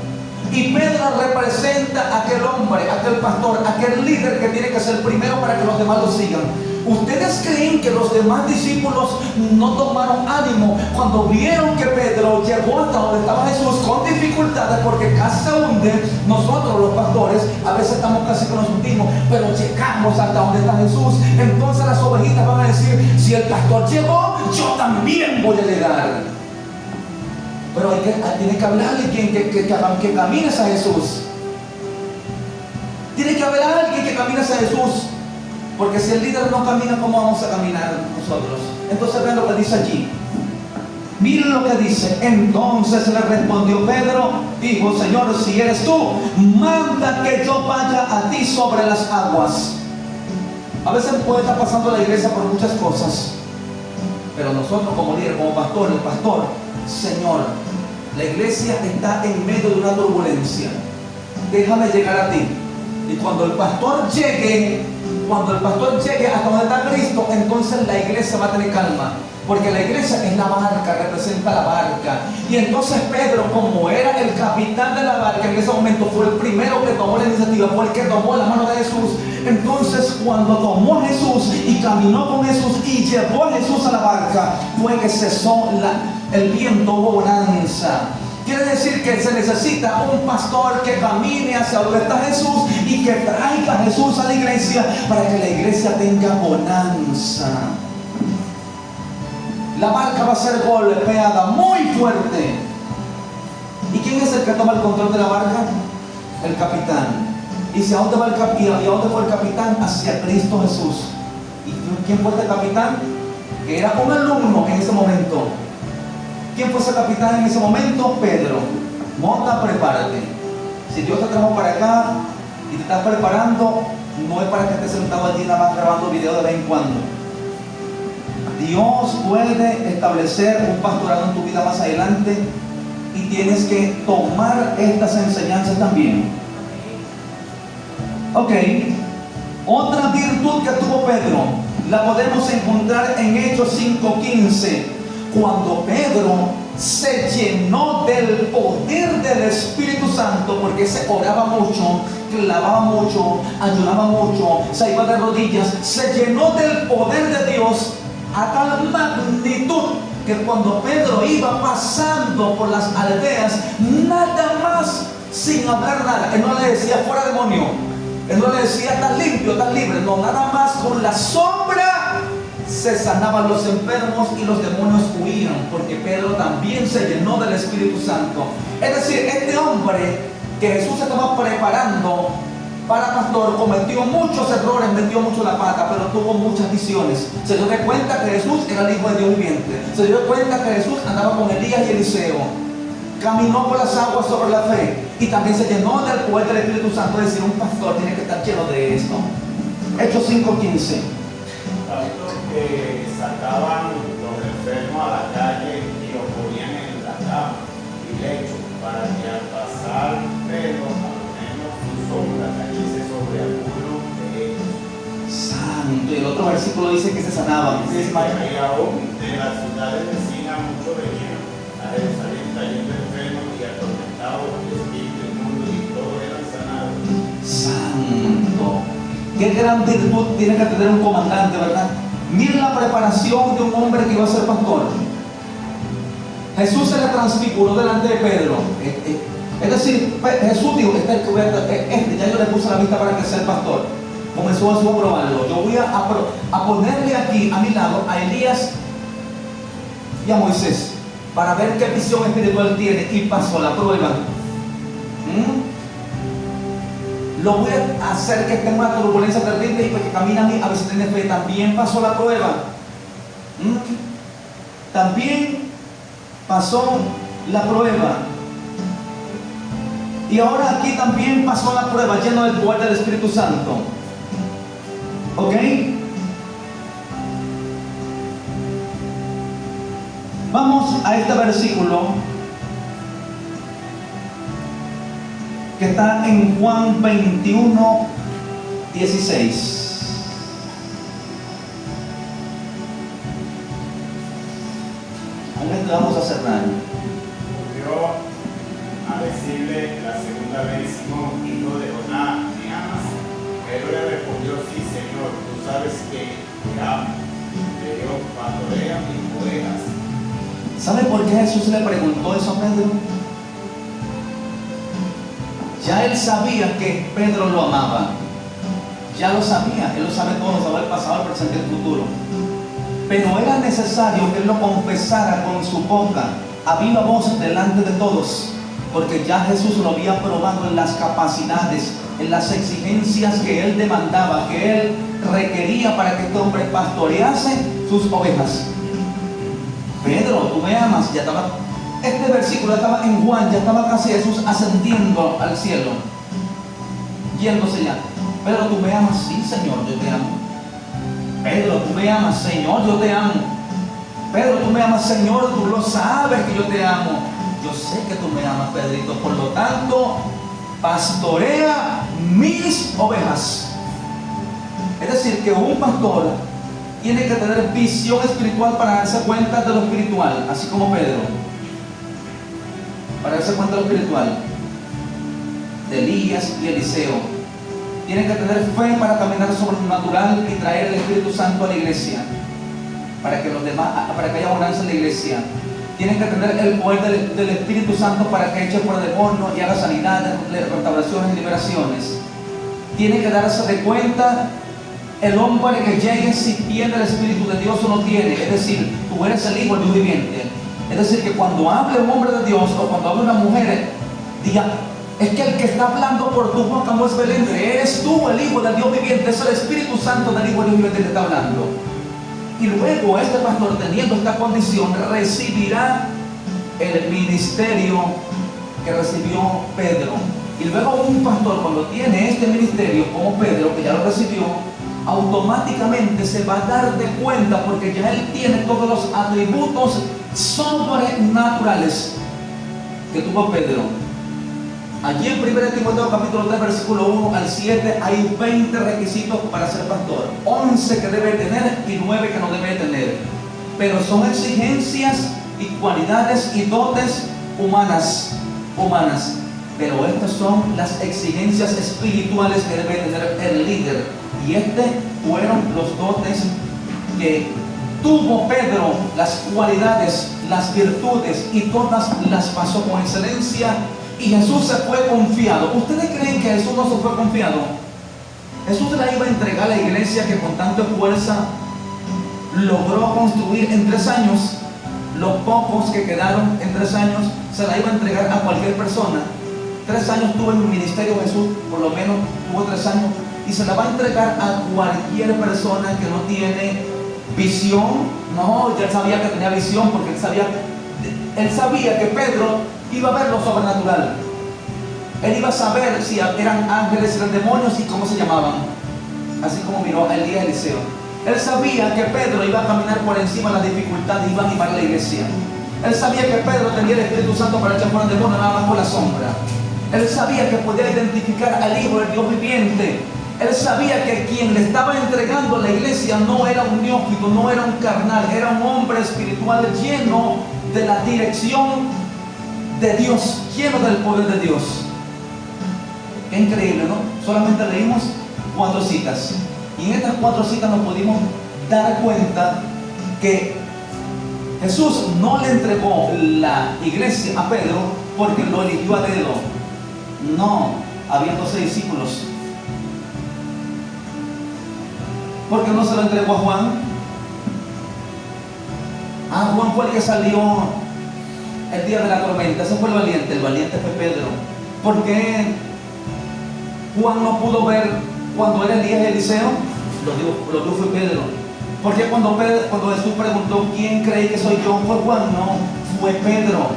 Y Pedro representa a aquel hombre, aquel pastor, aquel líder que tiene que ser primero para que los demás lo sigan. ¿Ustedes creen que los demás discípulos no tomaron ánimo cuando vieron que Pedro llegó hasta donde estaba Jesús con dificultades, porque casi se hunde? Nosotros los pastores a veces estamos casi que nos hundimos, pero llegamos hasta donde está Jesús. Entonces las ovejitas van a decir, si el pastor llegó, yo también voy a llegar. Pero tiene que haber alguien que camine hacia Jesús. Tiene que haber alguien que camine hacia Jesús. Porque si el líder no camina, ¿cómo vamos a caminar nosotros? Entonces vean lo que dice allí. Miren lo que dice. Entonces le respondió Pedro, dijo, Señor, si eres tú, manda que yo vaya a ti sobre las aguas. A veces puede estar pasando la iglesia por muchas cosas, pero nosotros como líder, como pastor, el pastor, Señor, la iglesia está en medio de una turbulencia, déjame llegar a ti. Y cuando el pastor llegue hasta donde está Cristo, entonces la iglesia va a tener calma, porque la iglesia es la barca, representa la barca. Y entonces Pedro, como era el capitán de la barca, en ese momento fue el primero que tomó la iniciativa, fue el que tomó la mano de Jesús. Entonces cuando tomó a Jesús y caminó con Jesús y llevó a Jesús a la barca, fue que cesó el viento, hubo bonanza. Quiere decir que se necesita un pastor que camine hacia donde está Jesús y que traiga a Jesús a la iglesia para que la iglesia tenga bonanza. La barca va a ser golpeada muy fuerte. ¿Y quién es el que toma el control de la barca? El capitán. ¿Y a dónde va el capitán? ¿Y a dónde fue el capitán? Hacia Cristo Jesús. ¿Y quién fue este capitán? Que era un alumno en ese momento. ¿Quién fue ese capitán en ese momento? Pedro. Monta, prepárate. Si Dios te trajo para acá y te estás preparando, no es para que estés sentado allí nada más grabando videos de vez en cuando. Dios puede establecer un pastorado en tu vida más adelante y tienes que tomar estas enseñanzas también. Ok, otra virtud que tuvo Pedro la podemos encontrar en Hechos 5:15, cuando Pedro se llenó del poder del Espíritu Santo, porque se oraba mucho, clamaba mucho, ayunaba mucho, se iba de rodillas, se llenó del poder de Dios a tal magnitud que cuando Pedro iba pasando por las aldeas, nada más, sin hablar nada, él no le decía fuera demonio, él no le decía estás limpio, estás libre, no, nada más con la sombra se sanaban los enfermos y los demonios huían, porque Pedro también se llenó del Espíritu Santo. Es decir, este hombre que Jesús estaba preparando para pastor cometió muchos errores, metió mucho la pata, pero tuvo muchas visiones. Se dio cuenta que Jesús era el Hijo de Dios viviente. Se dio cuenta que Jesús andaba con Elías y Eliseo. Caminó por las aguas sobre la fe y también se llenó del poder del Espíritu Santo. Es decir, un pastor tiene que estar lleno de esto. Hechos 5:15. Que sacaban los enfermos a la calle y los ponían en la cama y lecho para que al pasar Pedro, a lo menos su sombra cayese sobre alguno de ellos. Santo. Y el otro versículo dice que se sanaban. Dice que ahí aún de las ciudades vecinas muchos venían a Jerusalén trayendo enfermos y atormentados de espíritu inmundo, y todos eran sanados. Santo. Qué gran virtud tiene que tener un comandante, ¿verdad? Miren la preparación de un hombre que iba a ser pastor. Jesús se le transfiguró delante de Pedro. Es decir, Jesús dijo, ya yo le puse la vista para que sea el pastor. Comenzó a probarlo. Yo voy a ponerle aquí a mi lado a Elías y a Moisés para ver qué visión espiritual tiene, y pasó la prueba. Lo voy a hacer que esté en una turbulencia terrible y que camine a mí, a ver si tiene fe. También pasó la prueba. También pasó la prueba. Y ahora aquí también pasó la prueba, lleno del poder del Espíritu Santo. ¿Ok? Vamos a este versículo que está en Juan 21:16. Con esto vamos a cerrar. Volvió a decirle la segunda vez: Simón, hijo de Jonás, ¿me amas? Pedro le respondió: sí, Señor, tú sabes que te amo. Le dio pastorea mis ovejas. ¿Sabe por qué Jesús le preguntó eso a Pedro? Ya él sabía que Pedro lo amaba. Ya lo sabía, él lo sabe todo, sabe el pasado, el presente y el futuro. Pero era necesario que él lo confesara con su boca, a viva voz delante de todos, porque ya Jesús lo había probado en las capacidades, en las exigencias que él demandaba, que él requería para que este hombre pastorease sus ovejas. Pedro, tú me amas. Ya estaba, este versículo estaba en Juan, ya estaba casi Jesús ascendiendo al cielo, yéndose ya. Pedro, tú me amas. Sí, Señor, yo te amo. Pedro, tú me amas. Señor, yo te amo. Pedro, tú me amas. Señor, tú lo sabes que yo te amo. Yo sé que tú me amas, Pedrito. Por lo tanto, pastorea mis ovejas. Es decir, que un pastor tiene que tener visión espiritual para darse cuenta de lo espiritual, así como Pedro. Para darse cuenta de lo espiritual, de Elías y Eliseo. Tiene que tener fe para caminar sobre lo natural y traer el Espíritu Santo a la iglesia, para que los demás, para que haya abundancia en la iglesia. Tienen que tener el poder del Espíritu Santo para que eche fuera demonios y haga sanidades, restauraciones y liberaciones. Tiene que darse de cuenta el hombre que llegue si tiene el Espíritu de Dios o no tiene. Es decir, tú eres el Hijo del Dios viviente. Es decir, que cuando hable un hombre de Dios o cuando hable una mujer, diga: es que el que está hablando por tu boca no es Belén, eres tú el Hijo del Dios viviente, es el Espíritu Santo del Hijo del Dios viviente que está hablando. Y luego este pastor, teniendo esta condición, recibirá el ministerio que recibió Pedro. Y luego un pastor, cuando tiene este ministerio, como Pedro, que ya lo recibió, automáticamente se va a dar de cuenta, porque ya él tiene todos los atributos sobrenaturales que tuvo Pedro. Allí en 1 Timoteo capítulo 3 versículo 1 al 7 hay 20 requisitos para ser pastor, 11 que debe tener y 9 que no debe tener, pero son exigencias y cualidades y dotes humanas, pero estas son las exigencias espirituales que debe tener el líder, y fueron los dotes que tuvo Pedro, las cualidades, las virtudes, y todas las pasó con excelencia. Y Jesús se fue confiado. ¿Ustedes creen que Jesús no se fue confiado? Jesús la iba a entregar a la iglesia que con tanta fuerza logró construir en 3 años. Los pocos que quedaron en 3 años se la iba a entregar a cualquier persona. 3 años tuvo en el ministerio Jesús, por lo menos tuvo 3 años, y se la va a entregar a cualquier persona que no tiene visión. No, ya él sabía que tenía visión, porque él sabía que Pedro iba a ver lo sobrenatural. Él iba a saber si eran ángeles, eran demonios y cómo se llamaban, así como miró el día de Eliseo. Él sabía que Pedro iba a caminar por encima de las dificultades y iba a animar a la iglesia. Él sabía que Pedro tenía el Espíritu Santo para echar fuera el demonio nada más por la sombra. Él sabía que podía identificar al Hijo del Dios viviente. Él sabía que quien le estaba entregando la iglesia no era un neófito, no era un carnal, era un hombre espiritual lleno de la dirección de Dios, lleno del poder de Dios. Qué increíble, ¿no? Solamente leímos 4 citas, y en estas 4 citas nos pudimos dar cuenta que Jesús no le entregó la iglesia a Pedro porque lo eligió a dedo. No, había 12 discípulos. ¿Por qué no se lo entregó a Juan? Juan fue el que salió el día de la tormenta. Ese fue el valiente fue Pedro. ¿Por qué Juan no pudo ver cuando era el día de Eliseo? Lo vio fue Pedro. ¿Por qué cuando Jesús preguntó quién cree que soy yo? ¿Fue Juan? No, fue Pedro,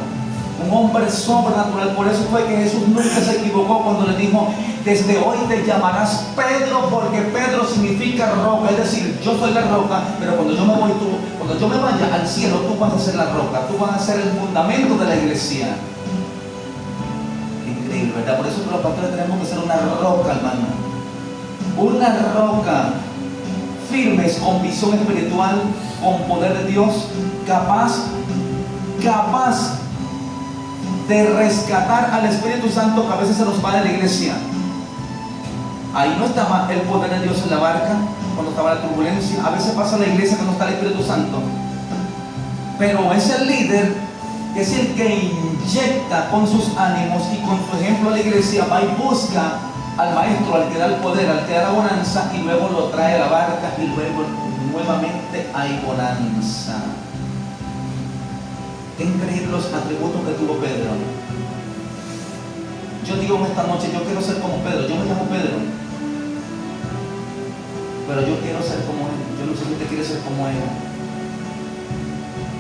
un hombre sobrenatural. Por eso fue que Jesús nunca se equivocó cuando le dijo: desde hoy te llamarás Pedro, porque Pedro significa roca, es decir, yo soy la roca, pero cuando yo me vaya al cielo, tú vas a ser la roca, tú vas a ser el fundamento de la iglesia. Increíble, ¿verdad? Por eso que los pastores tenemos que ser una roca, hermano, una roca, firmes, con visión espiritual, con poder de Dios, capaz de rescatar al Espíritu Santo que a veces se nos va de la iglesia. Ahí no estaba el poder de Dios en la barca cuando estaba la turbulencia. A veces pasa en la iglesia que no está el Espíritu Santo, pero es el líder que es el que inyecta con sus ánimos y con su ejemplo a la iglesia, va y busca al maestro, al que da el poder, al que da la bonanza, y luego lo trae a la barca, y luego nuevamente hay bonanza. Qué increíbles los atributos que tuvo Pedro. Yo digo en esta noche, yo quiero ser como Pedro. Yo me llamo Pedro, pero yo quiero ser como él. Yo no sé si usted quiere ser como él.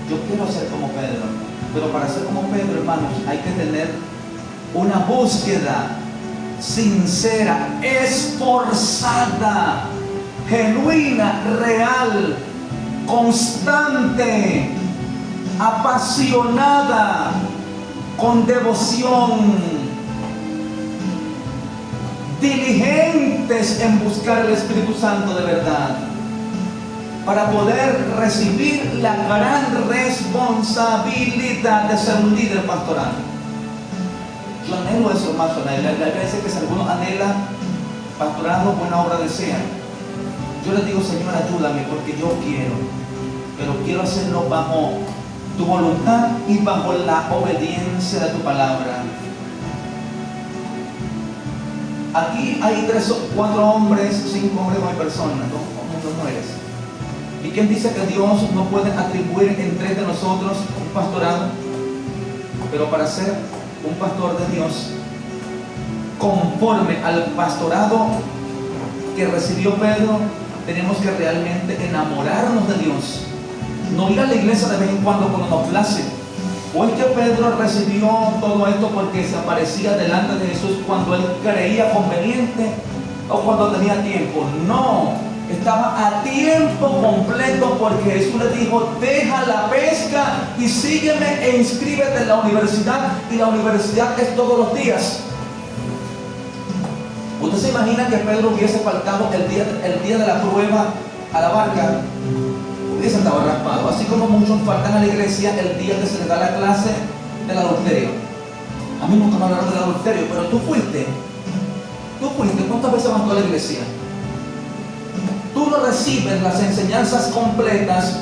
Yo quiero ser como Pedro, pero para ser como Pedro, hermanos, hay que tener una búsqueda sincera, esforzada, genuina, real, constante, apasionada, con devoción, diligentes en buscar el Espíritu Santo de verdad, para poder recibir la gran responsabilidad de ser un líder pastoral. Yo anhelo eso, hermano. La Biblia dice que si alguno anhela pastorado, buena obra desea. Yo les digo: Señor, ayúdame, porque yo quiero, pero quiero hacerlo bajo tu voluntad y bajo la obediencia de tu palabra. Aquí hay 3 o 4 hombres, 5 hombres, no hay personas, no mujeres. ¿Y quién dice que Dios no puede atribuir en 3 de nosotros un pastorado? Pero para ser un pastor de Dios conforme al pastorado que recibió Pedro, tenemos que realmente enamorarnos de Dios. No ir a la iglesia de vez en cuando nos place, ¿O es que Pedro recibió todo esto porque se aparecía delante de Jesús cuando él creía conveniente o cuando tenía tiempo? No, estaba a tiempo completo porque Jesús le dijo: deja la pesca y sígueme e inscríbete en la universidad, y la universidad es todos los días. ¿Usted se imagina que Pedro hubiese faltado el día de la prueba a la barca? Hubiese estado raspado, así como muchos faltan a la iglesia el día que se les da la clase del adulterio. A mí nunca me hablaron del adulterio, pero tú fuiste. ¿Cuántas veces vas tú a la iglesia? Tú no recibes las enseñanzas completas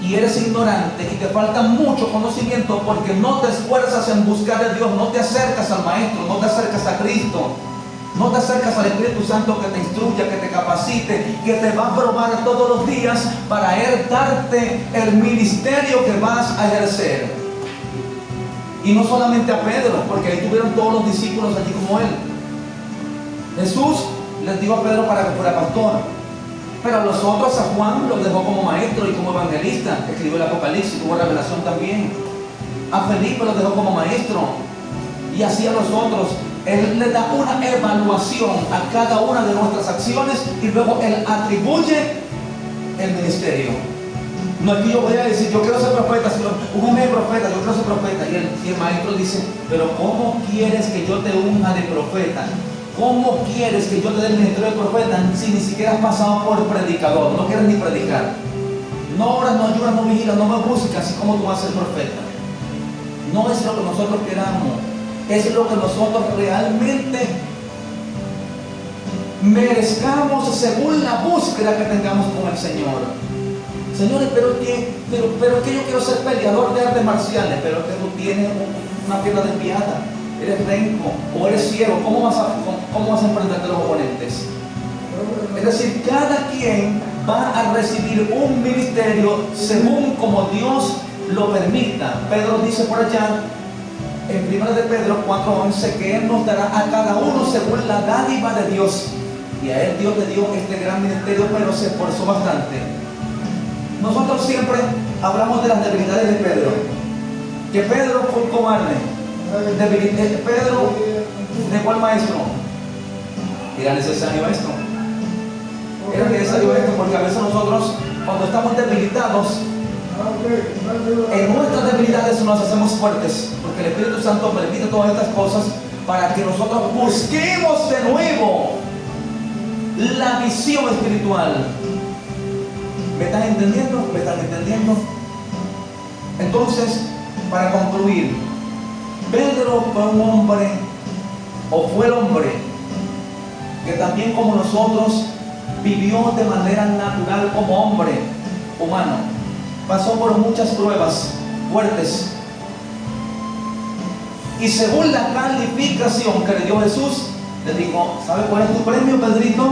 y eres ignorante y te falta mucho conocimiento porque no te esfuerzas en buscar a Dios, no te acercas al Maestro, no te acercas a Cristo. No te acercas al Espíritu Santo que te instruya, que te capacite, que te va a probar todos los días para él darte el ministerio que vas a ejercer. Y no solamente a Pedro, porque ahí tuvieron todos los discípulos allí como él. Jesús les dio a Pedro para que fuera pastor, pero a los otros, a Juan, los dejó como maestro y como evangelista. Escribió el Apocalipsis, tuvo revelación también. A Felipe los dejó como maestro, y así a los otros. Él le da una evaluación a cada una de nuestras acciones y luego Él atribuye el ministerio. No es que yo voy a decir: yo quiero ser profeta, sino úngame de profeta, yo quiero ser profeta. Y el maestro dice: pero ¿cómo quieres que yo te unja de profeta? ¿Cómo quieres que yo te dé el ministerio de profeta si ni siquiera has pasado por predicador? No quieres ni predicar. No oras, no ayudas, no vigilas, no me buscas, así como tú vas a ser profeta. No es lo que nosotros queramos. Es lo que nosotros realmente merezcamos según la búsqueda que tengamos con el Señor. Señores, pero que yo quiero ser peleador de artes marciales, pero que tú tienes una pierna desviada, eres renco o eres ciego. ¿Cómo vas a enfrentarte a los oponentes? Es decir, cada quien va a recibir un ministerio según como Dios lo permita. Pedro dice por allá en 1 de Pedro 4:11 que Él nos dará a cada uno según la dádiva de Dios. Y a Él Dios le dio este gran ministerio, pero se esforzó bastante. Nosotros siempre hablamos de las debilidades de Pedro. Que Pedro fue un cobarde. Pedro dejó al maestro. Era necesario esto. Era necesario esto porque a veces nosotros, cuando estamos debilitados, en nuestras debilidades nos hacemos fuertes, porque el Espíritu Santo permite todas estas cosas para que nosotros busquemos de nuevo la visión espiritual. ¿Me están entendiendo? ¿Me están entendiendo? Entonces, para concluir, Pedro fue un hombre, o fue el hombre, que también como nosotros vivió de manera natural como hombre humano. Pasó por muchas pruebas fuertes. Y según la calificación que le dio Jesús, le dijo: ¿sabe cuál es tu premio, Pedrito?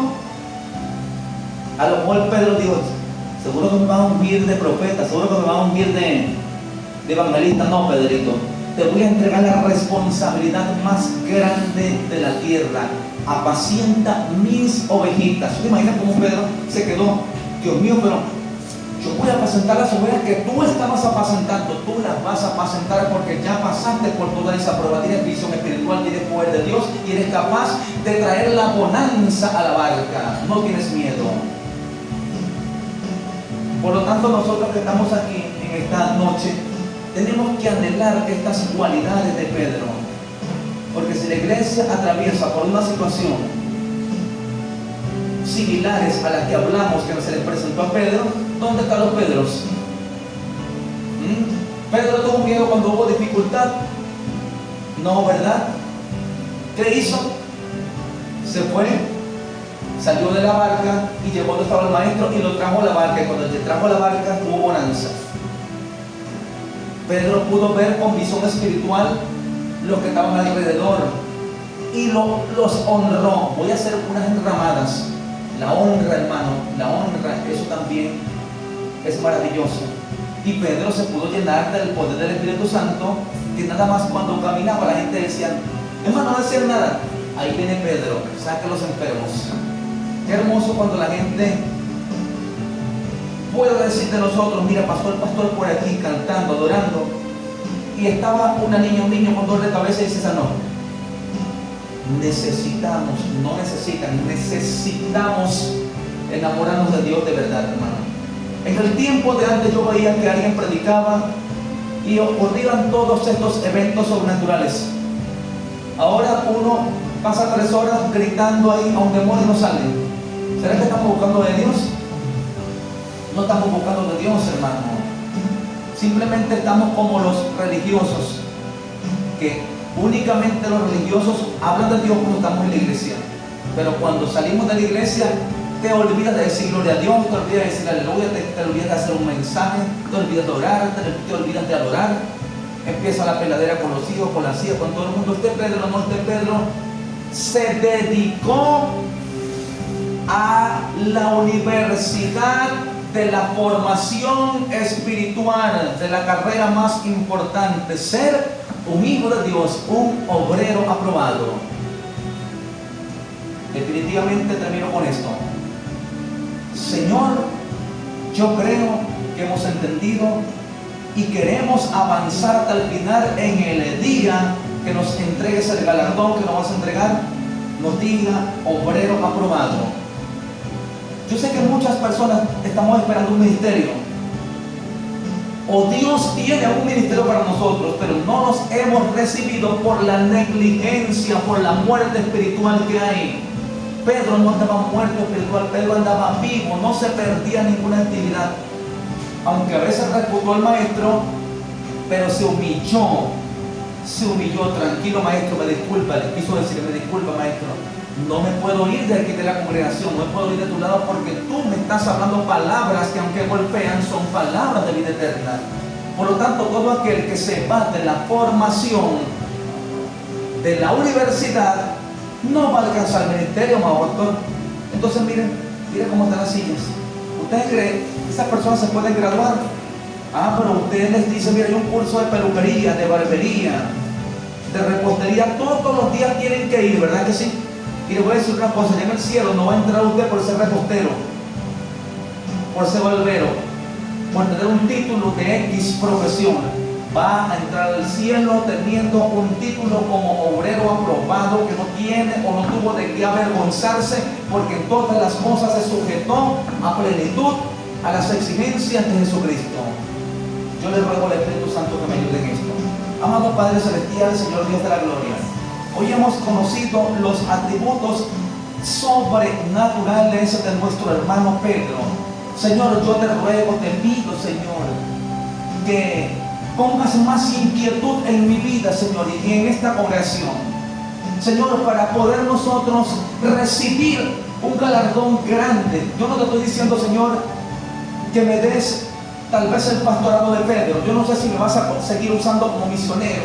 A lo mejor Pedro dijo: seguro que me van a ungir de profeta, seguro que me van a ungir de evangelista. No, Pedrito, te voy a entregar la responsabilidad más grande de la tierra. Apacienta mis ovejitas. ¿Se imagina cómo Pedro se quedó? Dios mío, pero yo voy a apacentar las ovejas que tú estabas apacentando. Tú las vas a apacentar porque ya pasaste por toda esa prueba. Tienes visión espiritual, tienes poder de Dios y eres capaz de traer la bonanza a la barca. No tienes miedo. Por lo tanto, nosotros que estamos aquí en esta noche tenemos que anhelar estas cualidades de Pedro. Porque si la iglesia atraviesa por una situación similares a las que hablamos que se les presentó a Pedro, ¿dónde están los Pedros? ¿Pedro tuvo miedo cuando hubo dificultad? No, ¿verdad? ¿Qué hizo? Se fue, salió de la barca y llegó donde estaba el maestro y lo trajo a la barca. Y cuando le trajo a la barca hubo bonanza. Pedro pudo ver con visión espiritual los que estaban alrededor y los honró. Voy a hacer unas enramadas. La honra, hermano, la honra, eso también es maravilloso. Y Pedro se pudo llenar del poder del Espíritu Santo, que nada más cuando caminaba la gente decía: hermano, no decían nada. Ahí viene Pedro, saca a los enfermos. Qué hermoso cuando la gente puede decir de nosotros: mira, pasó el pastor por aquí cantando, adorando. y estaba una niña, un niño con dolor de cabeza y dice, esa no. Necesitamos enamorarnos de Dios de verdad, hermano. En el tiempo de antes yo veía que alguien predicaba y ocurrían todos estos eventos sobrenaturales. Ahora uno pasa 3 horas gritando ahí a un demonio y no sale. ¿Será que estamos buscando de Dios? No estamos buscando de Dios, hermano. Simplemente estamos como los religiosos, que únicamente los religiosos hablan de Dios cuando estamos en la iglesia, pero cuando salimos de la iglesia te olvidas de decir gloria a Dios, te olvidas de decir aleluya, te olvidas de hacer un mensaje, te olvidas de orar, te olvidas de adorar. Empieza la peladera con los hijos, con las hijas, con todo el mundo. Pedro se dedicó a la universidad de la formación espiritual, de la carrera más importante, ser un hijo de Dios, un obrero aprobado. Definitivamente termino con esto. Señor, yo creo que hemos entendido y queremos avanzar hasta el final. En el día que nos entregues el galardón que nos vas a entregar, nos diga obrero aprobado. Yo sé que muchas personas estamos esperando un ministerio, o Dios tiene un ministerio para nosotros, pero no los hemos recibido por la negligencia, por la muerte espiritual que hay. Pedro no andaba muerto espiritual, Pedro andaba vivo, no se perdía ninguna actividad, aunque a veces refutó al maestro, pero se humilló. Tranquilo maestro, me disculpa, le quiso decir, me disculpa maestro, no me puedo ir de aquí de la congregación, no me puedo ir de tu lado porque tú me estás hablando palabras que aunque golpean son palabras de vida eterna. Por lo tanto, todo aquel que se va de la formación de la universidad no va a alcanzar el ministerio, doctor. Entonces miren cómo están las sillas. ¿Ustedes creen que esas personas se pueden graduar? Pero ustedes les dicen, mira, hay un curso de peluquería, de barbería, de repostería, todos los días tienen que ir, ¿verdad que sí? Y les voy a decir una cosa, ya en el cielo no va a entrar usted por ser repostero, por ser barbero, por tener un título de X profesión. Va a entrar al cielo teniendo un título como obrero aprobado, que no tiene o no tuvo de qué avergonzarse, porque en todas las cosas se sujetó a plenitud a las exigencias de Jesucristo. Yo le ruego al Espíritu Santo que me ayude en esto. Amado Padre Celestial, Señor Dios de la gloria, hoy hemos conocido los atributos sobrenaturales de nuestro hermano Pedro. Señor, yo te ruego, te pido, Señor, que pongas más inquietud en mi vida, Señor, y en esta congregación, Señor, para poder nosotros recibir un galardón grande. Yo no te estoy diciendo, Señor, que me des tal vez el pastorado de Pedro. Yo no sé si me vas a seguir usando como misionero.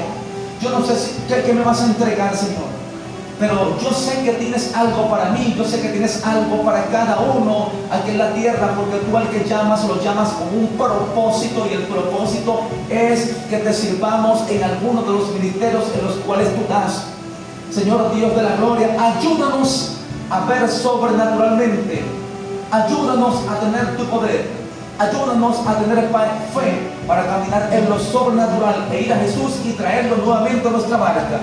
Yo no sé qué me vas a entregar, Señor. Pero yo sé que tienes algo para mí. Yo sé que tienes algo para cada uno aquí en la tierra, porque tú al que llamas, lo llamas con un propósito, y el propósito es que te sirvamos en alguno de los ministerios en los cuales tú das. Señor Dios de la gloria, ayúdanos a ver sobrenaturalmente. Ayúdanos a tener tu poder. Ayúdanos a tener fe para caminar en lo sobrenatural e ir a Jesús y traerlo nuevamente a nuestra barca.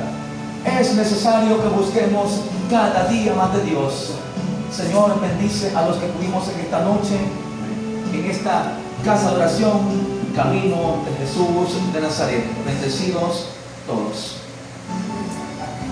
Es necesario que busquemos cada día más de Dios. Señor, bendice a los que pudimos en esta noche, en esta casa de oración, camino de Jesús de Nazaret. Bendecidos todos.